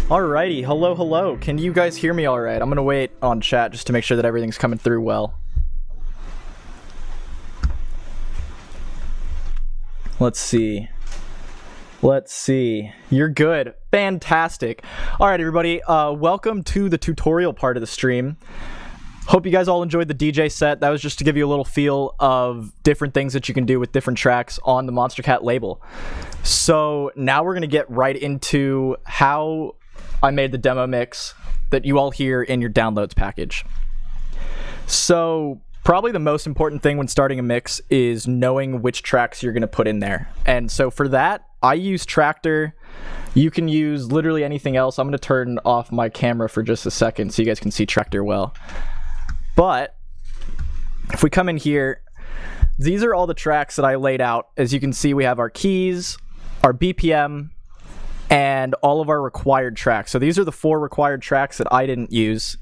Alrighty, hello. Can you guys hear me alright? I'm gonna wait on chat just to make sure that everything's coming through well. Let's see. You're good. Fantastic. Alright, everybody. Welcome to the tutorial part of the stream. Hope you guys all enjoyed the DJ set. That was just to give you a little feel of different things that you can do with different tracks on the Monster Cat label. So now we're gonna get right into how I made the demo mix that you all hear in your downloads package. So probably the most important thing when starting a mix is knowing which tracks you're going to put in there. And so for that, I use Tractor. You can use literally anything else. I'm going to turn off my camera for just a second so you guys can see Tractor well. But if we come in here, these are all the tracks that I laid out. As you can see, we have our keys, our BPM, and all of our required tracks. So these are the 4 required tracks that I didn't use.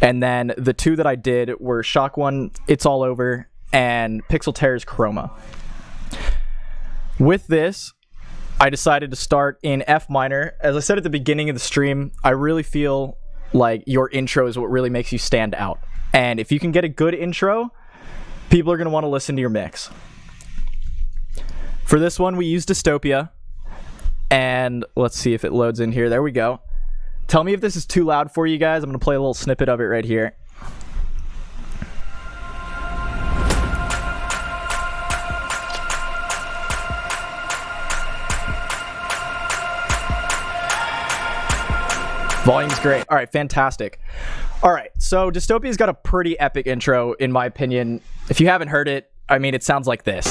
And then the 2 that I did were Shock One, It's All Over, and Pixel Terror's Chroma. With this, I decided to start in F minor. As I said at the beginning of the stream, I really feel like your intro is what really makes you stand out. And if you can get a good intro, people are going to want to listen to your mix. For this one, we used Dystopia. And let's see if it loads in here. There we go. Tell me if this is too loud for you guys. I'm going to play a little snippet of it right here. Volume's great. All right, fantastic. All right, so Dystopia's got a pretty epic intro, in my opinion. If you haven't heard it, I mean, it sounds like this.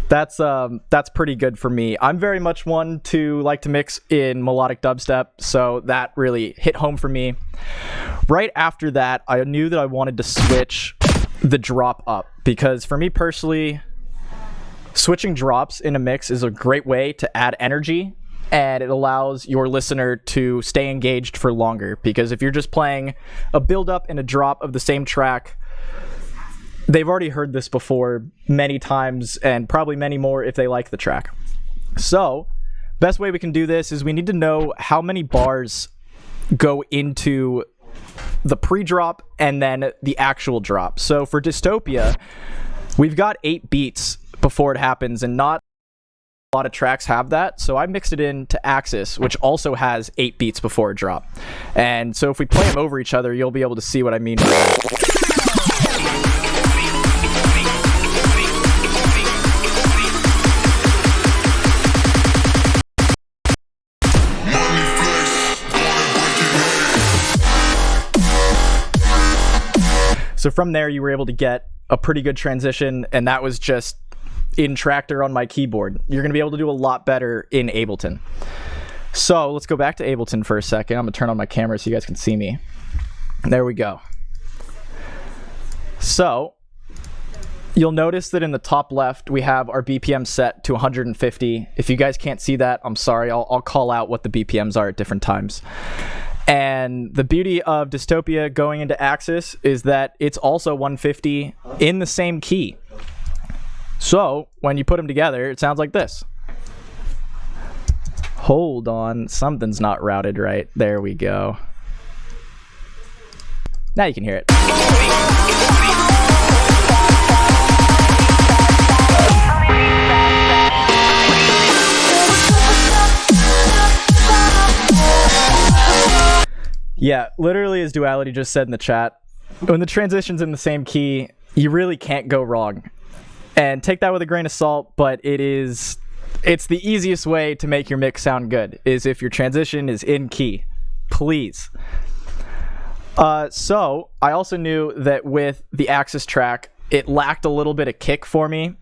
That's pretty good for me. I'm very much one to like to mix in melodic dubstep, so that really hit home for me. Right after that, I knew that I wanted to switch the drop up, because for me personally, switching drops in a mix is a great way to add energy, and it allows your listener to stay engaged for longer, because if you're just playing a build up and a drop of the same track, they've already heard this before many times, and probably many more if they like the track. So, best way we can do this is we need to know how many bars go into the pre-drop and then the actual drop. So for Dystopia, we've got 8 beats before it happens, and not a lot of tracks have that. So I mixed it into Axis, which also has 8 beats before a drop. And so if we play them over each other, you'll be able to see what I mean by that. So from there, you were able to get a pretty good transition, and that was just in Tractor on my keyboard. You're going to be able to do a lot better in Ableton. So let's go back to Ableton for a second. I'm going to turn on my camera so you guys can see me. There we go. So you'll notice that in the top left, we have our BPM set to 150. If you guys can't see that, I'm sorry. I'll call out what the BPMs are at different times. And the beauty of Dystopia going into Axis is that it's also 150 in the same key. So when you put them together, it sounds like this. Hold on, something's not routed right. There we go. Now you can hear it. Yeah, literally as Duality just said in the chat, when the transition's in the same key, you really can't go wrong. And take that with a grain of salt, but it's the easiest way to make your mix sound good, is if your transition is in key. Please. So, I also knew that with the Axis track, it lacked a little bit of kick for me.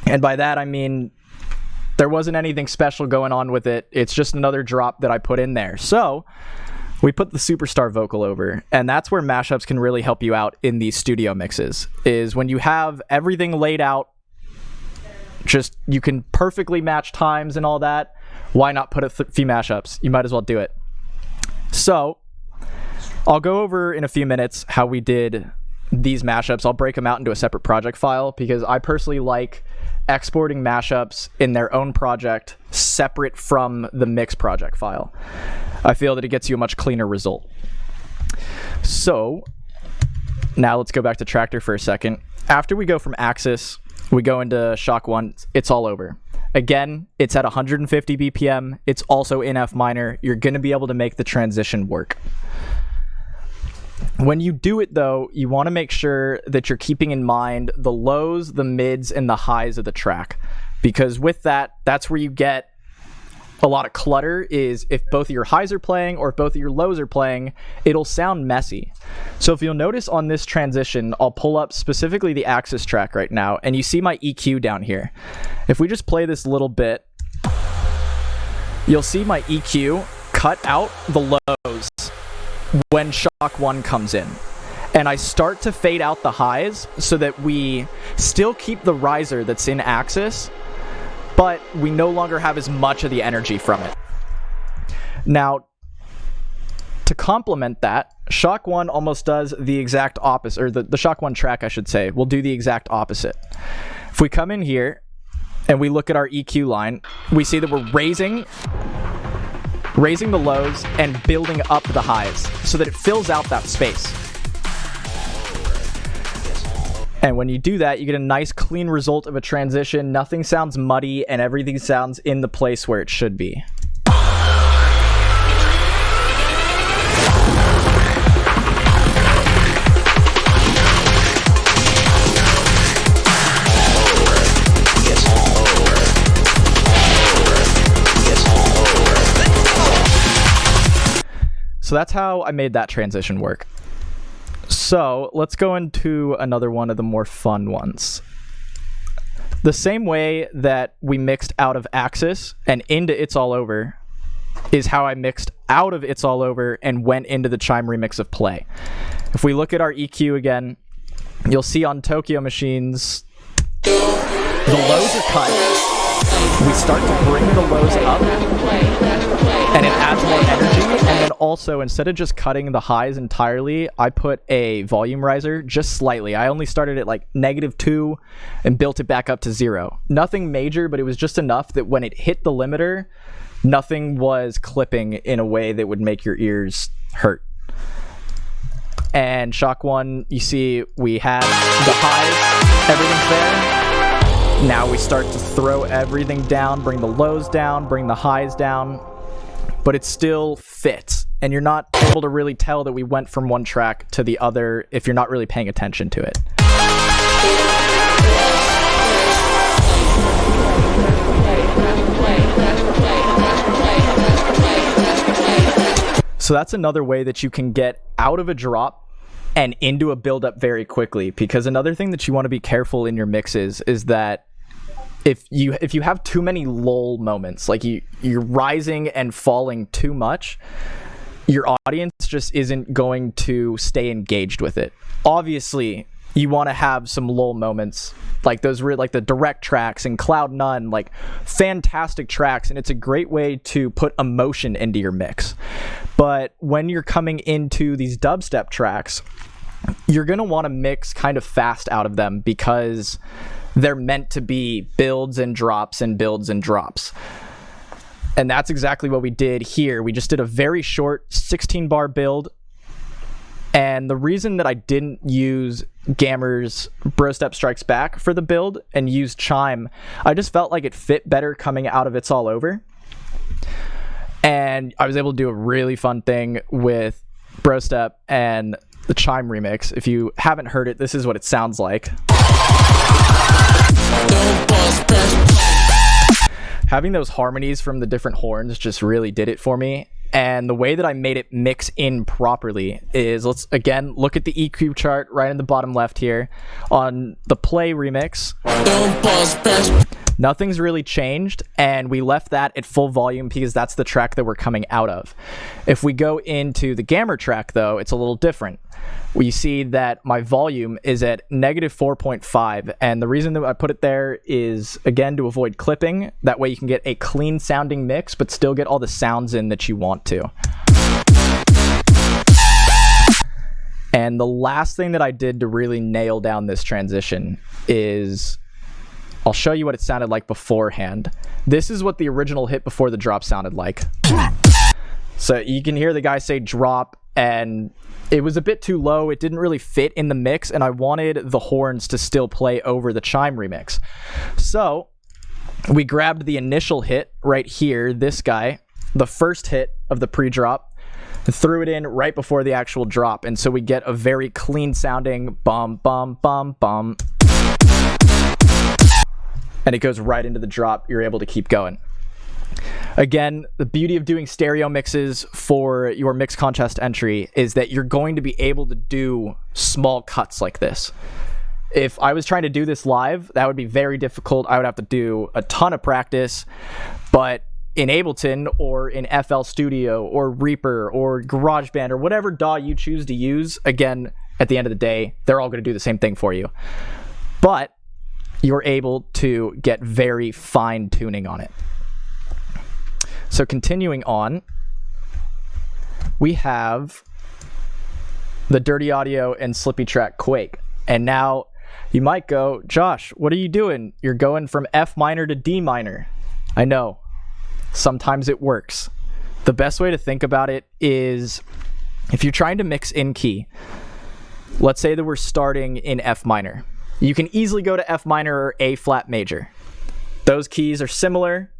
And by that, I mean, there wasn't anything special going on with it. It's just another drop that I put in there. So we put the superstar vocal over, and that's where mashups can really help you out in these studio mixes, is when you have everything laid out, just you can perfectly match times and all that, why not put a few mashups? You might as well do it. So I'll go over in a few minutes how we did these mashups. I'll break them out into a separate project file, because I personally like exporting mashups in their own project separate from the mix project file. I feel that it gets you a much cleaner result. So now let's go back to Tractor for a second. After we go from Axis, we go into Shock 1, it's all over. Again, it's at 150 BPM. It's also in F minor. You're going to be able to make the transition work. When you do it, though, you want to make sure that you're keeping in mind the lows, the mids, and the highs of the track. Because with that, that's where you get a lot of clutter, is if both of your highs are playing or if both of your lows are playing, it'll sound messy. So if you'll notice on this transition, I'll pull up specifically the Axis track right now, and you see my EQ down here. If we just play this little bit, you'll see my EQ cut out the lows when Shock 1 comes in. And I start to fade out the highs so that we still keep the riser that's in Axis, but we no longer have as much of the energy from it. Now, to complement that, Shock 1 almost does the exact opposite, or the Shock 1 track, I should say, will do the exact opposite. If we come in here and we look at our EQ line, we see that we're raising the lows and building up the highs so that it fills out that space. And when you do that, you get a nice clean result of a transition. Nothing sounds muddy and everything sounds in the place where it should be. So that's how I made that transition work. So let's go into another one of the more fun ones. The same way that we mixed out of Axis and into It's All Over is how I mixed out of It's All Over and went into the Chime remix of Play. If we look at our EQ again, you'll see on Tokyo Machines, the lows are cut. We start to bring the lows up, and it adds more energy. And then also, instead of just cutting the highs entirely, I put a volume riser just slightly. I only started at like -2 and built it back up to 0. Nothing major, but it was just enough that when it hit the limiter, nothing was clipping in a way that would make your ears hurt. And Shock 1, you see we had the highs, everything's there. Now we start to throw everything down, bring the lows down, bring the highs down, but it still fits. And you're not able to really tell that we went from one track to the other if you're not really paying attention to it. So that's another way that you can get out of a drop and into a build-up very quickly, because another thing that you want to be careful in your mixes is that if you have too many lull moments, like you're rising and falling too much, your audience just isn't going to stay engaged with it. Obviously, you want to have some lull moments, like those like the direct tracks and Cloud None, like fantastic tracks, and it's a great way to put emotion into your mix. But when you're coming into these dubstep tracks, you're going to want to mix kind of fast out of them because they're meant to be builds and drops and builds and drops. And that's exactly what we did here. We just did a very short 16-bar build. And the reason that I didn't use Gammer's Bro Step Strikes Back for the build and use Chime, I just felt like it fit better coming out of It's All Over. And I was able to do a really fun thing with Bro Step and the Chime remix. If you haven't heard it, this is what it sounds like. Having those harmonies from the different horns just really did it for me. And the way that I made it mix in properly is, let's again look at the EQ chart right in the bottom left here. On the Play remix, nothing's really changed, and we left that at full volume because that's the track that we're coming out of. If we go into the Gammer track, though, it's a little different. We see that my volume is at -4.5, and the reason that I put it there is, again, to avoid clipping. That way you can get a clean sounding mix, but still get all the sounds in that you want to. And the last thing that I did to really nail down this transition is I'll show you what it sounded like beforehand. This is what the original hit before the drop sounded like. So you can hear the guy say drop, and it was a bit too low. It didn't really fit in the mix, and I wanted the horns to still play over the chime remix. So we grabbed the initial hit right here, this guy, the first hit of the pre-drop, and threw it in right before the actual drop. And so we get a very clean sounding bum, bum, bum, bum. And it goes right into the drop. You're able to keep going. Again, the beauty of doing stereo mixes for your mix contest entry is that you're going to be able to do small cuts like this. If I was trying to do this live, that would be very difficult. I would have to do a ton of practice, but in Ableton or in FL Studio or Reaper or GarageBand or whatever DAW you choose to use, again, at the end of the day, they're all going to do the same thing for you. But you're able to get very fine tuning on it. So continuing on, we have the Dirty Audio and Slippy Track Quake. And now you might go, Josh, what are you doing? You're going from F minor to D minor. I know. Sometimes it works. The best way to think about it is if you're trying to mix in key, let's say that we're starting in F minor. You can easily go to F minor or A flat major. Those keys are similar.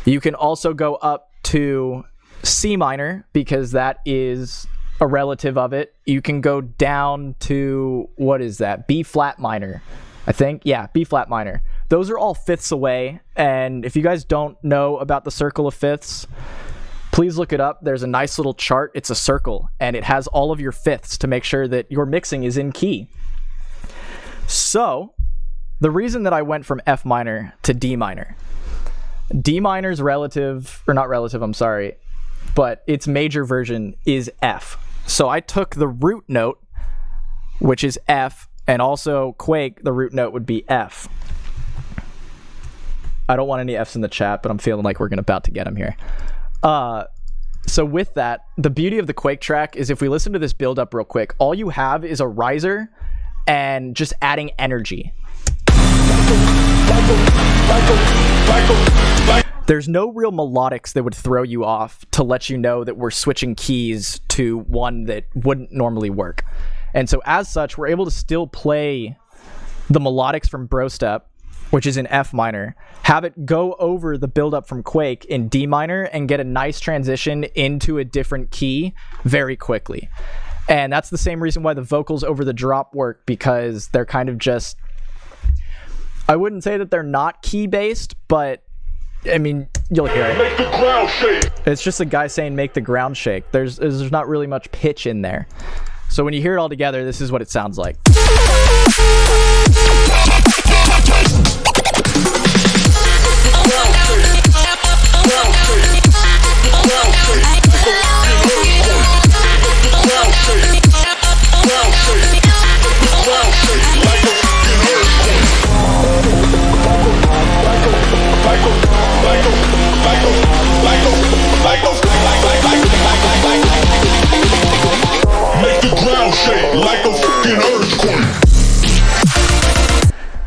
You can also go up to C minor because that is a relative of it. You can go down to, what is that? B flat minor, I think. Yeah, B flat minor. Those are all fifths away. And if you guys don't know about the circle of fifths, please look it up. There's a nice little chart. It's a circle and it has all of your fifths to make sure that your mixing is in key. So the reason that I went from F minor to D minor, D minor's relative, or not relative, I'm sorry, but its major version is F. So I took the root note, which is F, and also Quake, the root note would be F. I don't want any Fs in the chat, but I'm feeling like we're about to get them here. So with that, the beauty of the Quake track is if we listen to this build up real quick, all you have is a riser and just adding energy. There's no real melodics that would throw you off to let you know that we're switching keys to one that wouldn't normally work. And so as such, we're able to still play the melodics from Bro Step, which is in F minor, have it go over the buildup from Quake in D minor and get a nice transition into a different key very quickly. And that's the same reason why the vocals over the drop work, because they're kind of just, I wouldn't say that they're not key based, but I mean, you'll hear it. Make the ground shake. It's just a guy saying make the ground shake. There's not really much pitch in there. So when you hear it all together, this is what it sounds like.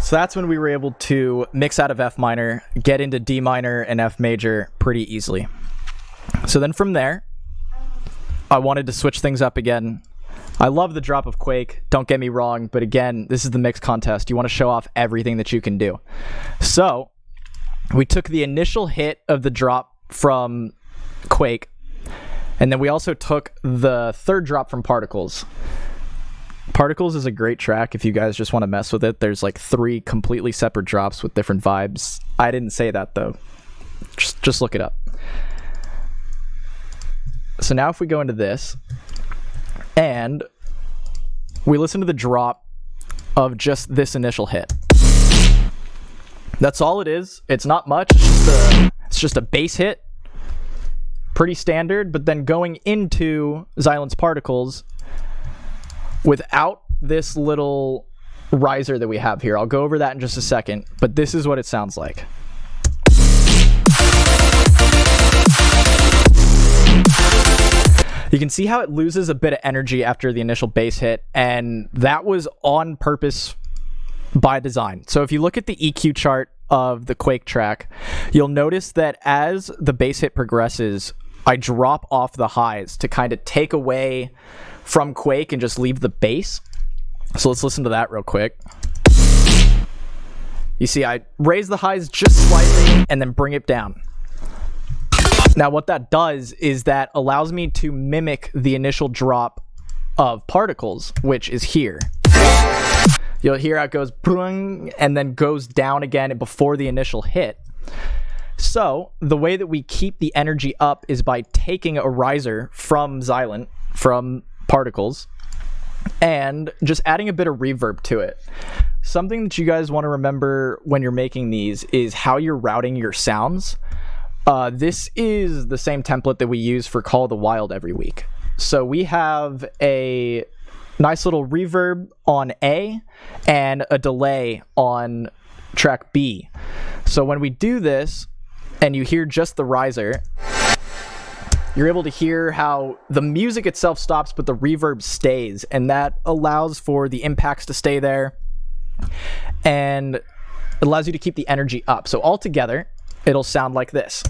So that's when we were able to mix out of F minor, get into D minor and F major pretty easily. So then from there, I wanted to switch things up again. I love the drop of Quake, don't get me wrong, but again, this is the mix contest. You want to show off everything that you can do. So we took the initial hit of the drop from Quake, and then we also took the third drop from Particles. Particles is a great track if you guys just want to mess with it. There's like 3 completely separate drops with different vibes. I didn't say that though. Just look it up. So now if we go into this and we listen to the drop of just this initial hit. That's all it is. It's not much. It's just a bass hit. Pretty standard, but then going into Xylan's Particles without this little riser that we have here. I'll go over that in just a second, but this is what it sounds like. You can see how it loses a bit of energy after the initial bass hit, and that was on purpose by design. So if you look at the EQ chart of the Quake track, you'll notice that as the bass hit progresses, I drop off the highs to kind of take away from Quake and just leave the bass. So let's listen to that real quick. You see, I raise the highs just slightly and then bring it down. Now what that does is that allows me to mimic the initial drop of Particles, which is here. You'll hear how it goes boing, and then goes down again before the initial hit. So the way that we keep the energy up is by taking a riser from Xylent, from Particles, and just adding a bit of reverb to it. Something that you guys want to remember when you're making these is how you're routing your sounds. This is the same template that we use for Call of the Wild every week. So we have a nice little reverb on A and a delay on track B. So when we do this and you hear just the riser, you're able to hear how the music itself stops but the reverb stays, and that allows for the impacts to stay there and it allows you to keep the energy up. So altogether it'll sound like this.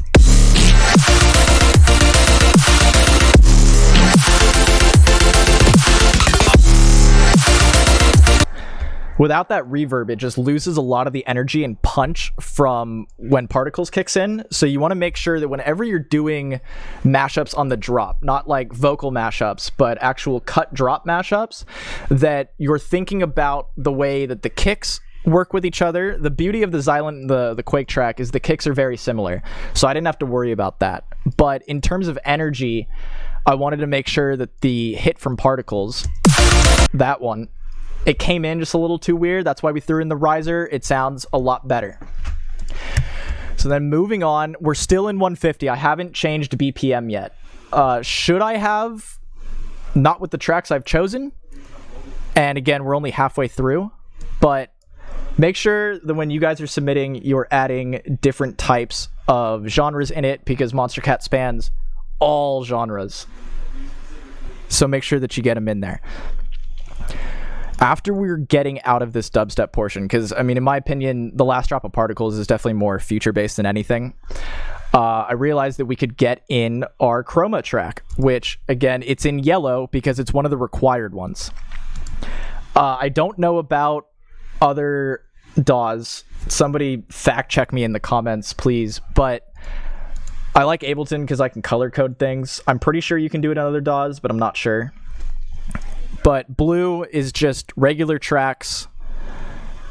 Without that reverb, it just loses a lot of the energy and punch from when Particles kicks in. So you want to make sure that whenever you're doing mashups on the drop, not like vocal mashups, but actual cut drop mashups, that you're thinking about the way that the kicks work with each other. The beauty of the Xylent and the Quake track is the kicks are very similar. So I didn't have to worry about that. But in terms of energy, I wanted to make sure that the hit from Particles, that one, it came in just a little too weird. That's why we threw in the riser. It sounds a lot better. So then moving on, we're still in 150. I haven't changed BPM yet. Should I have? Not with the tracks I've chosen. And again, we're only halfway through. But make sure that when you guys are submitting, you're adding different types of genres in it, because Monster Cat spans all genres. So make sure that you get them in there. After we're getting out of this dubstep portion, because, I mean, in my opinion, the last drop of Particles is definitely more future-based than anything, I realized that we could get in our Chroma track, which, again, it's in yellow because it's one of the required ones. I don't know about other DAWs. Somebody fact-check me in the comments, please, but I like Ableton because I can color code things. I'm pretty sure you can do it on other DAWs, but I'm not sure. But blue is just regular tracks.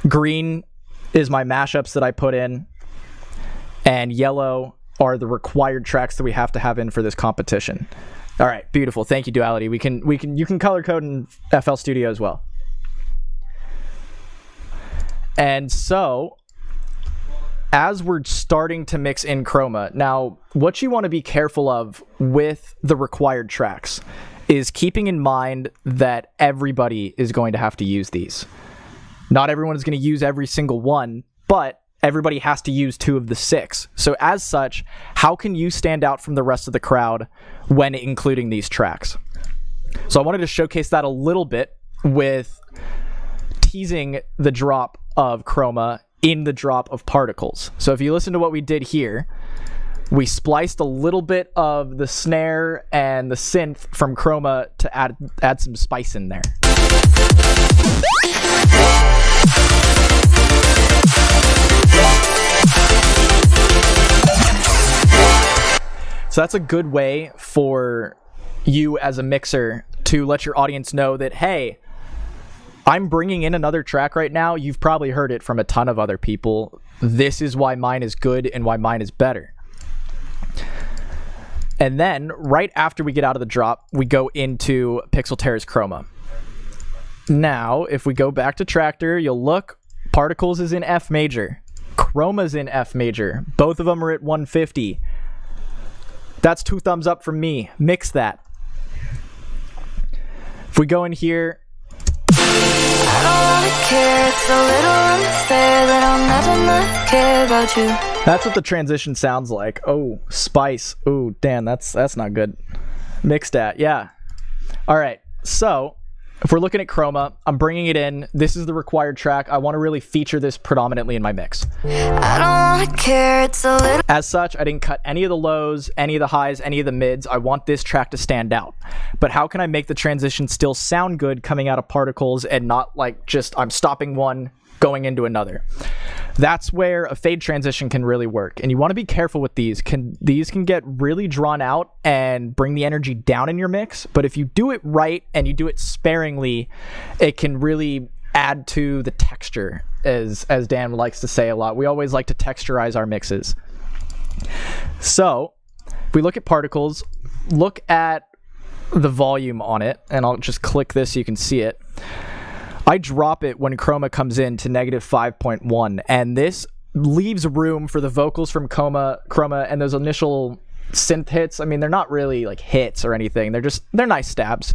Green is my mashups that I put in. And yellow are the required tracks that we have to have in for this competition. All right, beautiful. Thank you, Duality. You can color code in FL Studio as well. And so, as we're starting to mix in Chroma, now what you want to be careful of with the required tracks is keeping in mind that everybody is going to have to use these. Not everyone is going to use every single one, but everybody has to use 2 of the 6. So as such, how can you stand out from the rest of the crowd when including these tracks? So I wanted to showcase that a little bit with teasing the drop of Chroma in the drop of Particles. So if you listen to what we did here, we spliced a little bit of the snare and the synth from Chroma to add some spice in there. So that's a good way for you as a mixer to let your audience know that, hey, I'm bringing in another track right now. You've probably heard it from a ton of other people. This is why mine is good and why mine is better. And then, right after we get out of the drop, we go into Pixel Terra's Chroma. Now, if we go back to Tractor, you'll look, Particles is in F major. Chroma's in F major. Both of them are at 150. That's 2 thumbs up from me. Mix that. If we go in here, I don't really care, it's a little unfair that I'll never not care about you. That's what the transition sounds like. Oh, spice. Oh, damn, that's not good. Mixed at, yeah. All right, so if we're looking at chroma, I'm bringing it in. This is the required track. I want to really feature this predominantly in my mix. I don't wanna care, it's a little. As such, I didn't cut any of the lows, any of the highs, any of the mids. I want this track to stand out. But how can I make the transition still sound good coming out of Particles and not like just I'm stopping one, going into another? That's where a fade transition can really work. And you want to be careful with these. These can get really drawn out and bring the energy down in your mix. But if you do it right and you do it sparingly, it can really add to the texture, as Dan likes to say a lot. We always like to texturize our mixes. So if we look at Particles, look at the volume on it, and I'll just click this so you can see it. I drop it when chroma comes in to -5.1, and this leaves room for the vocals from chroma and those initial synth hits. I mean, they're not really like hits or anything. They're nice stabs,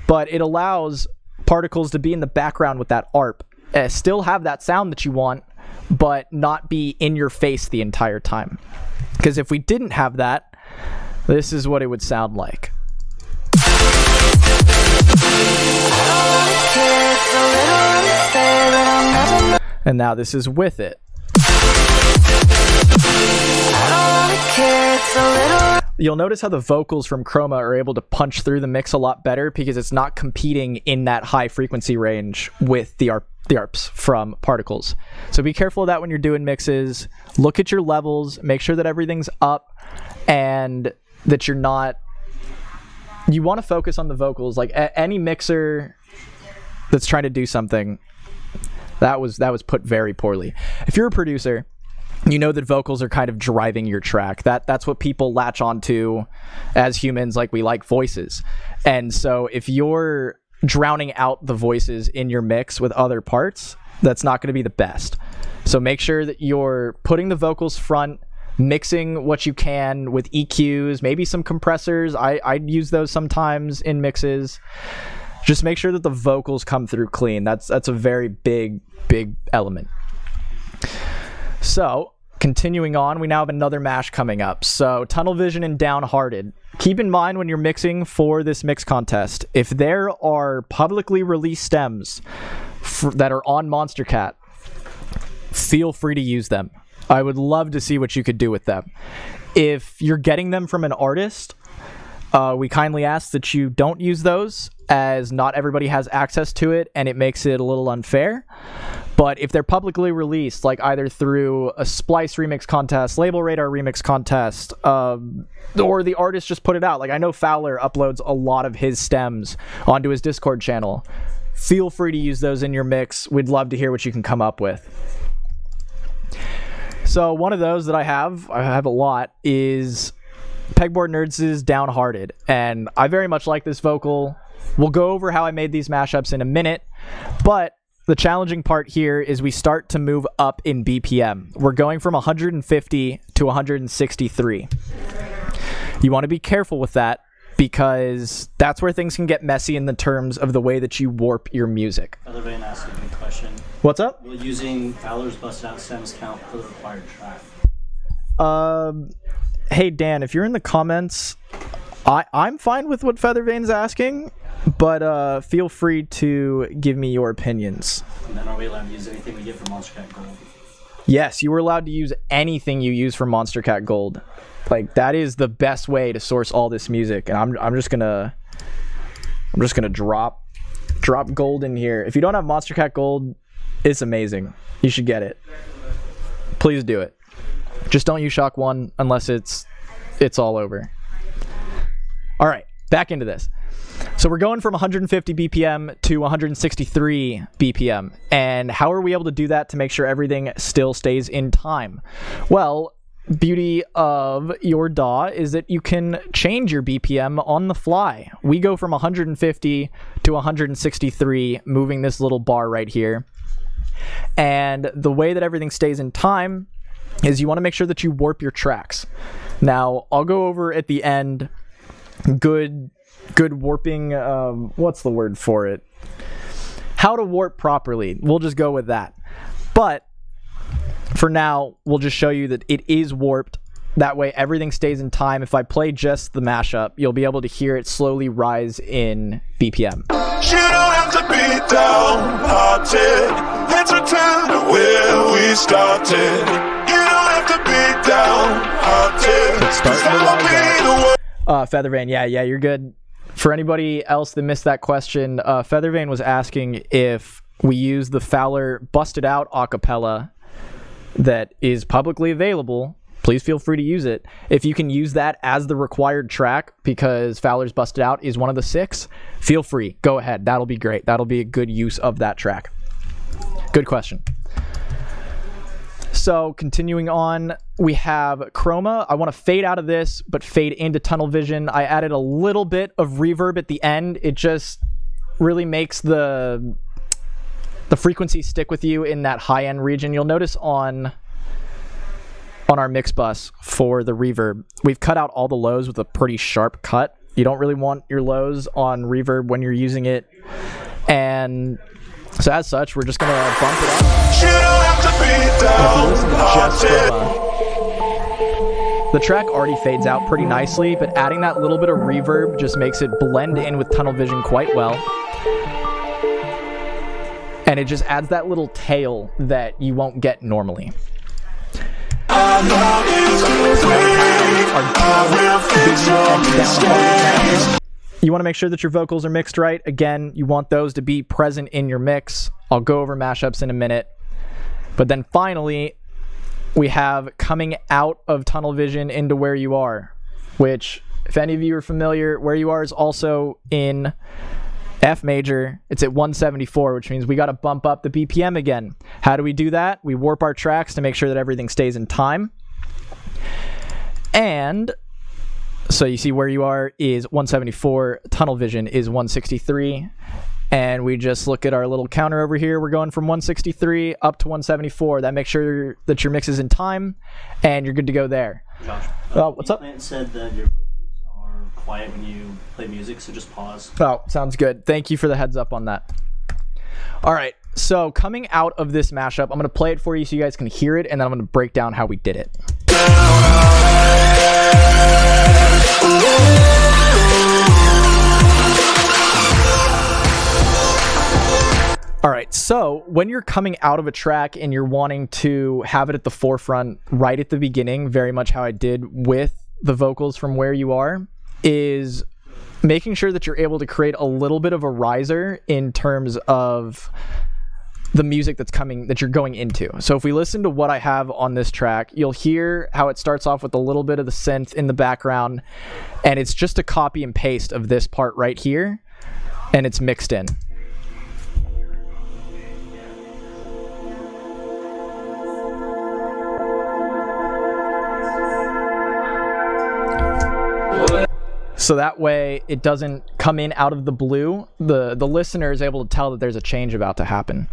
but it allows Particles to be in the background with that ARP, still have that sound that you want, but not be in your face the entire time. Because if we didn't have that, this is what it would sound like. And now this is with it. You'll notice how the vocals from chroma are able to punch through the mix a lot better because it's not competing in that high frequency range with the ARPs from Particles. So be careful of that when you're doing mixes. Look at your levels, make sure that everything's up and that you're not... You want to focus on the vocals. Like any mixer that's trying to do something, that was put very poorly. If you're a producer, you know that vocals are kind of driving your track. That's what people latch onto as humans. Like, we like voices. And so if you're drowning out the voices in your mix with other parts, that's not going to be the best. So make sure that you're putting the vocals front, mixing what you can with EQs, maybe some compressors. I'd use those sometimes in mixes. Just make sure that the vocals come through clean. That's a very big element. So continuing on, we now have another mash coming up. So Tunnel Vision and Downhearted. Keep in mind when you're mixing for this mix contest, if there are publicly released stems that are on Monstercat, feel free to use them. I would love to see what you could do with them. If you're getting them from an artist, we kindly ask that you don't use those, as not everybody has access to it and it makes it a little unfair. But if they're publicly released, like either through a Splice remix contest, Label Radar remix contest, or the artist just put it out. Like, I know Fowler uploads a lot of his stems onto his Discord channel. Feel free to use those in your mix. We'd love to hear what you can come up with. So one of those that I have a lot, is Pegboard Nerds' Downhearted. And I very much like this vocal. We'll go over how I made these mashups in a minute, but the challenging part here is we start to move up in BPM. We're going from 150 to 163. You want to be careful with that, because that's where things can get messy in the terms of the way that you warp your music. Other Van asked a good question. What's up? Will using Fowler's Bust Out stems count for the required track? Hey Dan, if you're in the comments, I'm fine with what Feathervane's asking, but feel free to give me your opinions. And then are we allowed to use anything we get from Monstercat Gold? Yes, you were allowed to use anything you use from Monstercat Gold. Like, that is the best way to source all this music, and I'm just gonna drop gold in here. If you don't have Monstercat Gold, it's amazing. You should get it. Please do it. Just don't use Shock 1 unless it's all over. All right, back into this. So we're going from 150 BPM to 163 BPM. And how are we able to do that to make sure everything still stays in time? Well, beauty of your DAW is that you can change your BPM on the fly. We go from 150 to 163, moving this little bar right here. And the way that everything stays in time is you want to make sure that you warp your tracks. Now, I'll go over at the end good warping, what's the word for it? How to warp properly. We'll just go with that. But for now, we'll just show you that it is warped. That way everything stays in time. If I play just the mashup, you'll be able to hear it slowly rise in BPM. You don't have to be downhearted. Let's return to where we started. You don't have to be downhearted. It's starting to rise up. Feathervane, yeah, you're good. For anybody else that missed that question, Feathervane was asking if we use the Fowler Busted Out acapella that is publicly available. Please feel free to use it. If you can use that as the required track, because Fowler's Busted Out is one of the 6, feel free. Go ahead. That'll be great. That'll be a good use of that track. Good question. So continuing on, we have Chroma. I want to fade out of this, but fade into tunnel vision. I added a little bit of reverb at the end. It just really makes the frequency stick with you in that high-end region. You'll notice on our mix bus for the reverb, we've cut out all the lows with a pretty sharp cut. You don't really want your lows on reverb when you're using it. And so as such, we're just going to bump it up. And if you listen to just the track already fades out pretty nicely, but adding that little bit of reverb just makes it blend in with tunnel vision quite well. And it just adds that little tail that you won't get normally. You want to make sure that your vocals are mixed right. Again, you want those to be present in your mix. I'll go over mashups in a minute. But then finally, we have coming out of tunnel vision into Where You Are, which, if any of you are familiar, Where You Are is also in F major. It's at 174, which means we got to bump up the BPM again. How do we do that? We warp our tracks to make sure that everything stays in time. And so you see Where You Are is 174, tunnel vision is 163. And we just look at our little counter over here. We're going from 163 up to 174. That makes sure that your mix is in time and you're good to go there. Josh, what's up? Plant said that your vocals are quiet when you play music, so just pause. Oh, sounds good. Thank you for the heads up on that. All right, so coming out of this mashup, I'm going to play it for you so you guys can hear it, and then I'm going to break down how we did it. All right, so when you're coming out of a track and you're wanting to have it at the forefront right at the beginning, very much how I did with the vocals from Where You Are, is making sure that you're able to create a little bit of a riser in terms of the music that you're going into. So if we listen to what I have on this track, you'll hear how it starts off with a little bit of the synth in the background, and it's just a copy and paste of this part right here, and it's mixed in. So that way it doesn't come in out of the blue. The listener is able to tell that there's a change about to happen.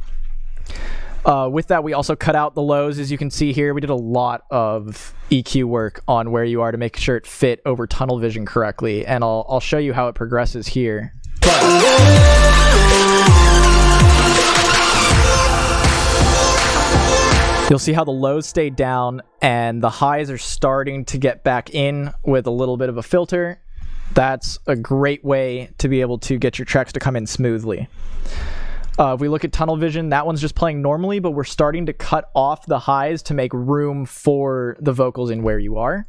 With that, we also cut out the lows. As you can see here, we did a lot of EQ work on Where You Are to make sure it fit over tunnel vision correctly. And I'll show you how it progresses here. You'll see how the lows stay down and the highs are starting to get back in with a little bit of a filter. That's a great way to be able to get your tracks to come in smoothly. If we look at tunnel vision, that one's just playing normally, but we're starting to cut off the highs to make room for the vocals in Where You Are.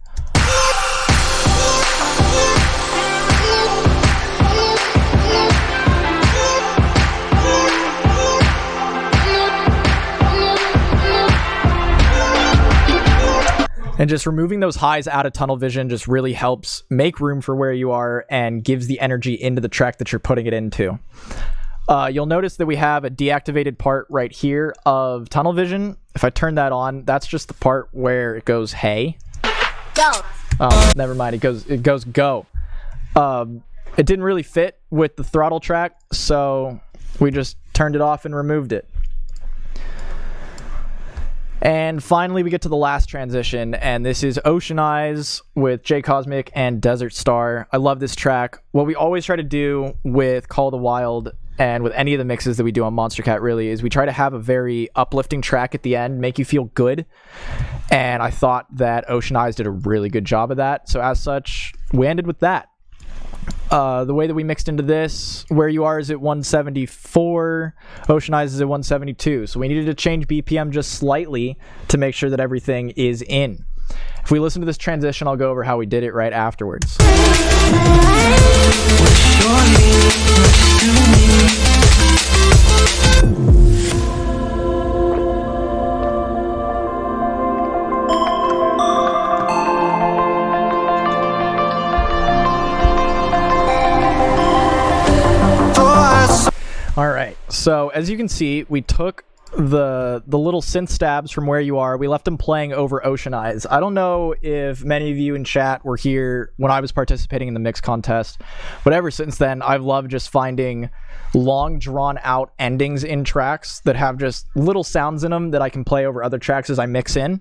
And just removing those highs out of tunnel vision just really helps make room for Where You Are and gives the energy into the track that you're putting it into. You'll notice that we have a deactivated part right here of tunnel vision. If I turn that on, that's just the part where it goes, hey. Go. Oh, never mind. It goes go. It didn't really fit with the throttle track, so we just turned it off and removed it. And finally, we get to the last transition, and this is Ocean Eyes with J Cosmic and Desert Star. I love this track. What we always try to do with Call of the Wild and with any of the mixes that we do on Monster Cat really is we try to have a very uplifting track at the end, make you feel good. And I thought that Ocean Eyes did a really good job of that. So as such, we ended with that. The way that we mixed into this, Where You Are is at 174, Ocean Eyes is at 172. So we needed to change BPM just slightly to make sure that everything is in. If we listen to this transition, I'll go over how we did it right afterwards. All right, so as you can see, we took the little synth stabs from Where You Are. We left them playing over Ocean Eyes. I don't know if many of you in chat were here when I was participating in the mix contest, but ever since then, I've loved just finding long, drawn-out endings in tracks that have just little sounds in them that I can play over other tracks as I mix in.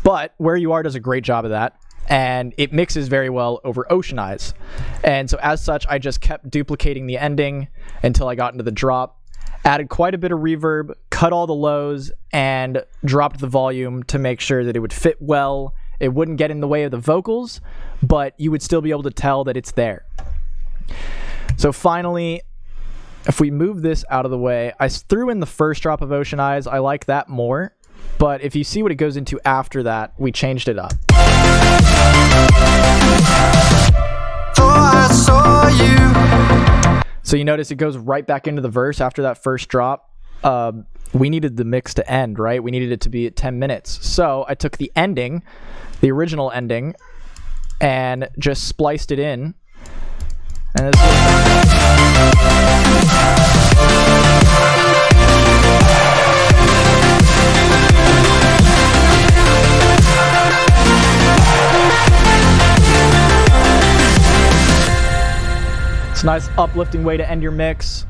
But Where You Are does a great job of that, and it mixes very well over Ocean Eyes. And so as such, I just kept duplicating the ending until I got into the drop, added quite a bit of reverb, cut all the lows, and dropped the volume to make sure that it would fit well. It wouldn't get in the way of the vocals, but you would still be able to tell that it's there. So finally, if we move this out of the way, I threw in the first drop of Ocean Eyes. I like that more. But if you see what it goes into after that, we changed it up. So you notice it goes right back into the verse after that first drop. We needed the mix to end, right? We needed it to be at 10 minutes. So I took the ending, the original ending, and just spliced it in. And it's a nice uplifting way to end your mix,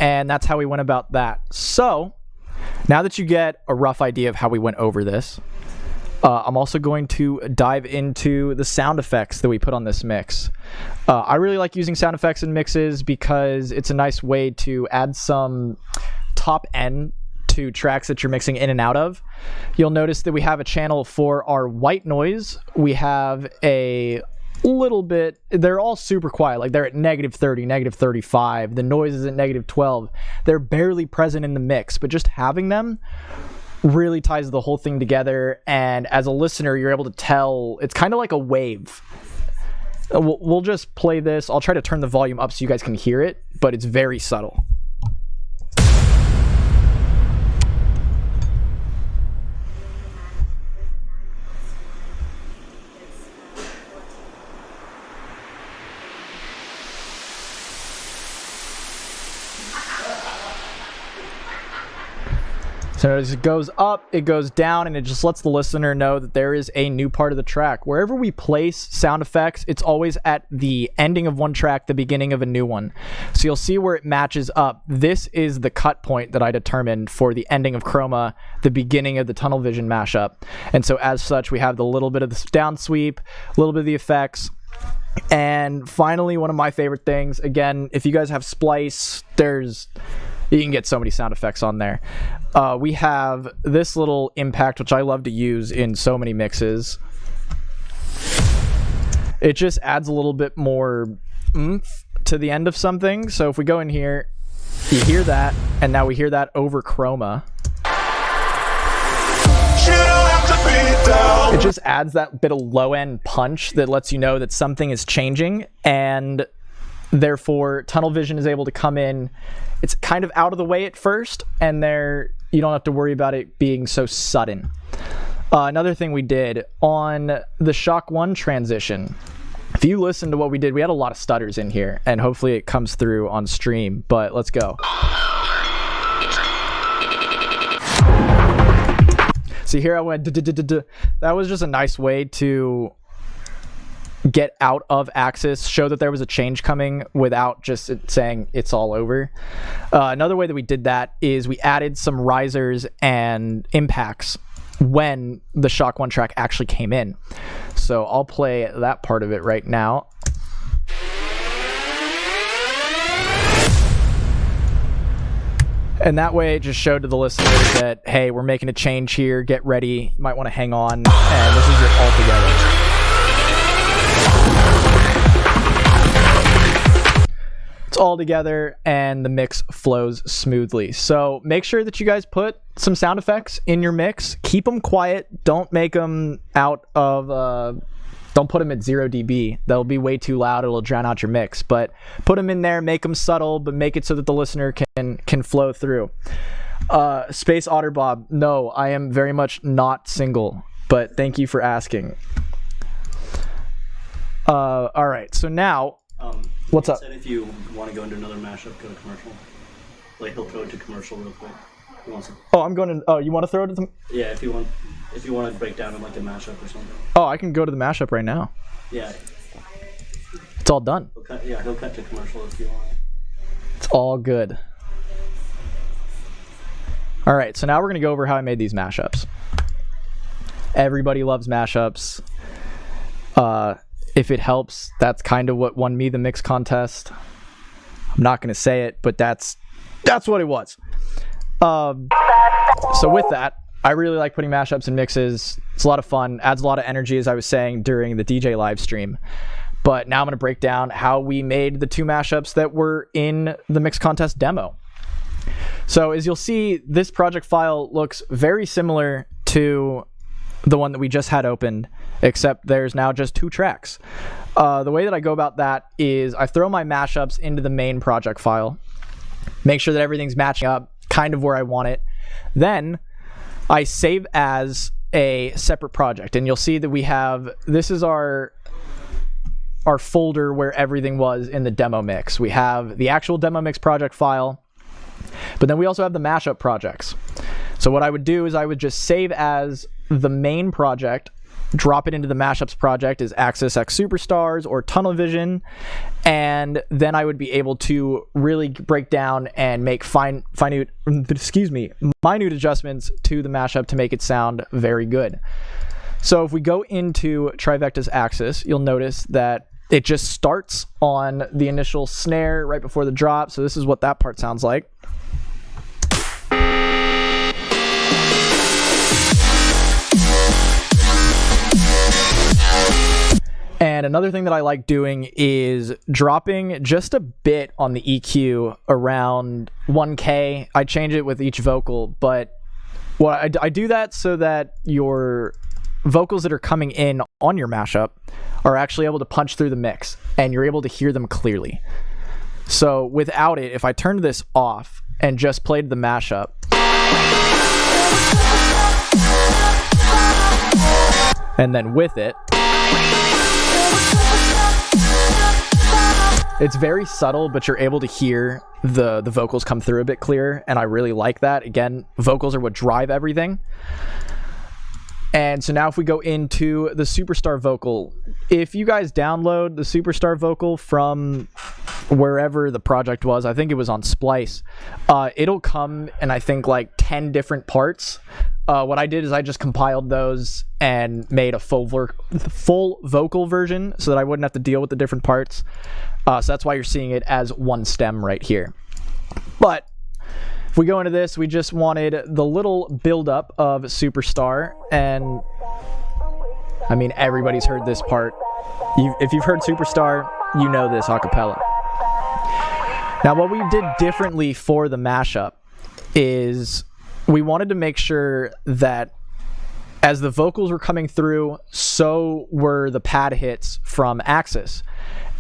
and that's how we went about that. So, now that you get a rough idea of how we went over this, I'm also going to dive into the sound effects that we put on this mix. I really like using sound effects in mixes because it's a nice way to add some top end to tracks that you're mixing in and out of. You'll notice that we have a channel for our white noise. We have a little bit, they're all super quiet, like they're at -30, -35, the noise is at -12. They're barely present in the mix, but just having them really ties the whole thing together, and as a listener you're able to tell it's kind of like a wave. We'll just play this. I'll try to turn the volume up so you guys can hear it, but it's very subtle. So as it goes up, it goes down, and it just lets the listener know that there is a new part of the track. Wherever we place sound effects, it's always at the ending of one track, the beginning of a new one. So you'll see where it matches up. This is the cut point that I determined for the ending of Chroma, the beginning of the Tunnel Vision mashup. And so as such, we have the little bit of the down sweep, a little bit of the effects. And finally, one of my favorite things, again, if you guys have Splice, you can get so many sound effects on there. We have this little impact, which I love to use in so many mixes. It just adds a little bit more oomph to the end of something. So if we go in here, you hear that, and now we hear that over Chroma. It just adds that bit of low-end punch that lets you know that something is changing, and therefore Tunnel Vision is able to come in. It's kind of out of the way at first, and you don't have to worry about it being so sudden. Another thing we did on the Shock 1 transition, if you listen to what we did, we had a lot of stutters in here, and hopefully it comes through on stream, but let's go. See, here I went, that was just a nice way to get out of Axis, show that there was a change coming without just saying it's all over. Another way that we did that is we added some risers and impacts when the Shock 1 track actually came in. So I'll play that part of it right now. And that way it just showed to the listener that, hey, we're making a change here, get ready, you might want to hang on, and this is it all together. it's all together and the mix flows smoothly. So make sure that you guys put some sound effects in your mix. Keep them quiet. Don't make them out of don't put them at 0 dB. They'll be way too loud. It'll drown out your mix. But put them in there, make them subtle, but make it so that the listener can flow through. Space Otter Bob, no, I am very much not single, but thank you for asking. All right, so now, what's up? Said if you want to go into another mashup, go to commercial. Like he'll throw it to commercial real quick. He wants to... Oh, I'm going to. Oh, you want to throw it to the? Yeah, if you want to break down in like a mashup or something. Oh, I can go to the mashup right now. Yeah. It's all done. He'll cut to commercial if you want. It's all good. All right, so now we're gonna go over how I made these mashups. Everybody loves mashups. If it helps, that's kind of what won me the mix contest. I'm not gonna say it, but that's what it was. So with that, I really like putting mashups and mixes. It's a lot of fun, adds a lot of energy, as I was saying during the DJ live stream. But now I'm gonna break down how we made the 2 mashups that were in the mix contest demo. So as you'll see, this project file looks very similar to the one that we just had opened, except there's now just 2 tracks. The way that I go about that is I throw my mashups into the main project file, make sure that everything's matching up kind of where I want it. Then I save as a separate project, and you'll see that we have, this is our folder where everything was in the demo mix. We have the actual demo mix project file, but then we also have the mashup projects. So what I would do is I would just save as the main project, drop it into the mashups project as Axis X Superstars or Tunnel Vision, and then I would be able to really break down and make minute adjustments to the mashup to make it sound very good. So if we go into Trivecta's Axis, you'll notice that it just starts on the initial snare right before the drop. So this is what that part sounds like. And another thing that I like doing is dropping just a bit on the EQ around 1K. I change it with each vocal, but I do that so that your vocals that are coming in on your mashup are actually able to punch through the mix and you're able to hear them clearly. So without it, if I turned this off and just played the mashup, and then with it, it's very subtle, but you're able to hear the vocals come through a bit clearer, and I really like that. Again, vocals are what drive everything. And so now if we go into the Superstar vocal, if you guys download the Superstar vocal from wherever the project was, I think it was on Splice, it'll come in, I think, like 10 different parts. What I did is I just compiled those and made a full vocal version so that I wouldn't have to deal with the different parts. So that's why you're seeing it as one stem right here. But if we go into this, we just wanted the little buildup of Superstar, and I mean, everybody's heard this part. If you've heard Superstar, you know this a cappella. Now, what we did differently for the mashup is we wanted to make sure that as the vocals were coming through, so were the pad hits from Axis.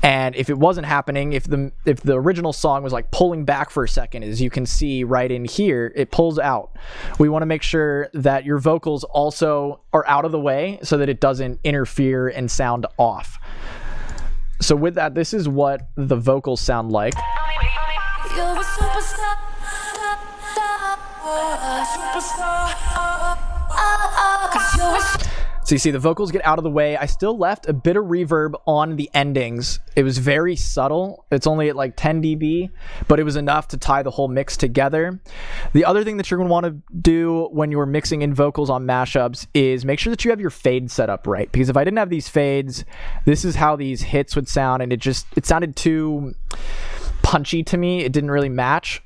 And if it wasn't happening, if the original song was like pulling back for a second, as you can see right in here, it pulls out. We want to make sure that your vocals also are out of the way so that it doesn't interfere and sound off. So with that, this is what the vocals sound like. You're a superstar. So you see the vocals get out of the way. I still left a bit of reverb on the endings. It was very subtle. It's only at like 10 dB, but it was enough to tie the whole mix together. The other thing that you're going to want to do when you're mixing in vocals on mashups is make sure that you have your fade set up right. Because if I didn't have these fades, this is how these hits would sound, and it sounded too punchy to me. It didn't really match.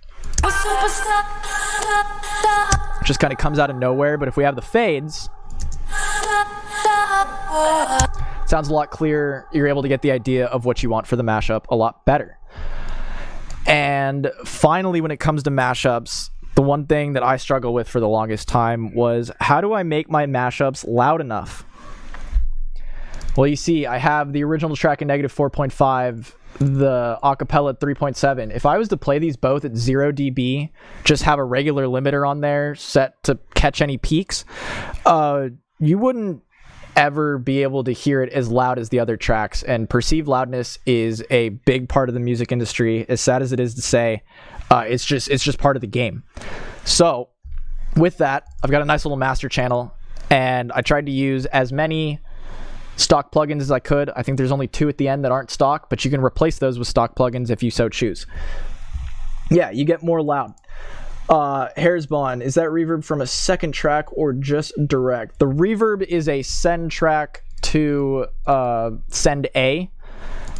Just kind of comes out of nowhere. But if we have the fades, sounds a lot clearer. You're able to get the idea of what you want for the mashup a lot better. And finally, when it comes to mashups, the one thing that I struggle with for the longest time was, how do I make my mashups loud enough? Well, you see, I have the original track at -4.5, the acapella at 3.7. If I was to play these both at 0 dB, just have a regular limiter on there set to catch any peaks, you wouldn't ever be able to hear it as loud as the other tracks. And perceived loudness is a big part of the music industry. As sad as it is to say, it's just part of the game. So with that, I've got a nice little master channel, and I tried to use as many stock plugins as I could. I think there's only 2 at the end that aren't stock, but you can replace those with stock plugins if you so choose. Yeah, you get more loud. Hairsbon, is that reverb from a second track or just direct? The reverb is a send track to send A,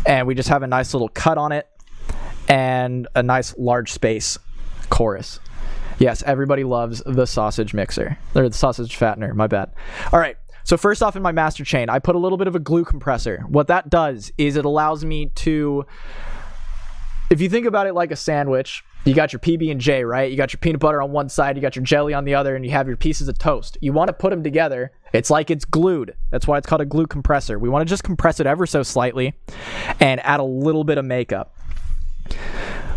and we just have a nice little cut on it and a nice large space chorus. Yes, everybody loves the sausage mixer, or the sausage fattener, my bad. All right, so first off, in my master chain, I put a little bit of a glue compressor. What that does is it allows me to, if you think about it like a sandwich, you got your PB&J, right? You got your peanut butter on one side, you got your jelly on the other, and you have your pieces of toast. You want to put them together. It's like it's glued. That's why it's called a glue compressor. We want to just compress it ever so slightly and add a little bit of makeup.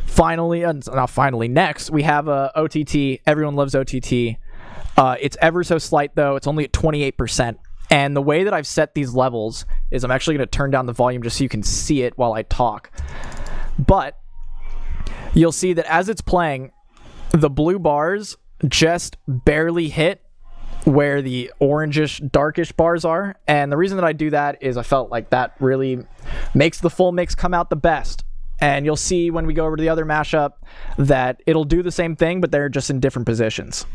Finally, not finally, next, we have a OTT. Everyone loves OTT. It's ever so slight, though. It's only at 28%. And the way that I've set these levels is I'm actually going to turn down the volume just so you can see it while I talk. But you'll see that as it's playing, the blue bars just barely hit where the orangish, darkish bars are. And the reason that I do that is I felt like that really makes the full mix come out the best. And you'll see when we go over to the other mashup that it'll do the same thing, but they're just in different positions.